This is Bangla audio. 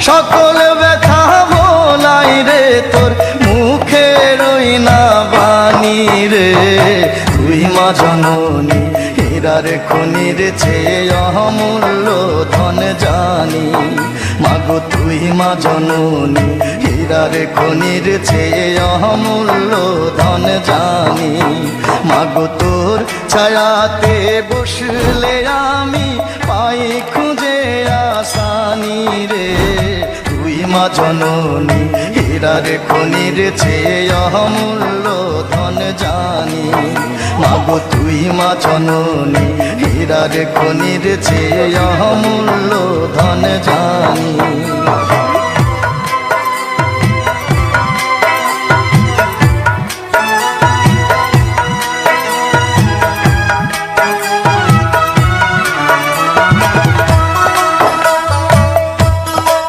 সকল ব্যথা ভোলাই রে তোর মুখের ওই না বাণী রে। তুই মা জননী হীরার খনির চেয়ে অমূল্য ধন জানি। মাগো তুই মা জননী হীরার খনির চেয়ে অমূল্য ধন জানি। মাগো তোর ছায়াতে বসলে আমি পাই খুঁজে আসানি রে। তুই মা জননী হীরার খনির চেয়ে অমূল্য ধন জানি। মাগো তুই মা জননী হীরার খনির চেয়ে অমূল্য ধন জানি।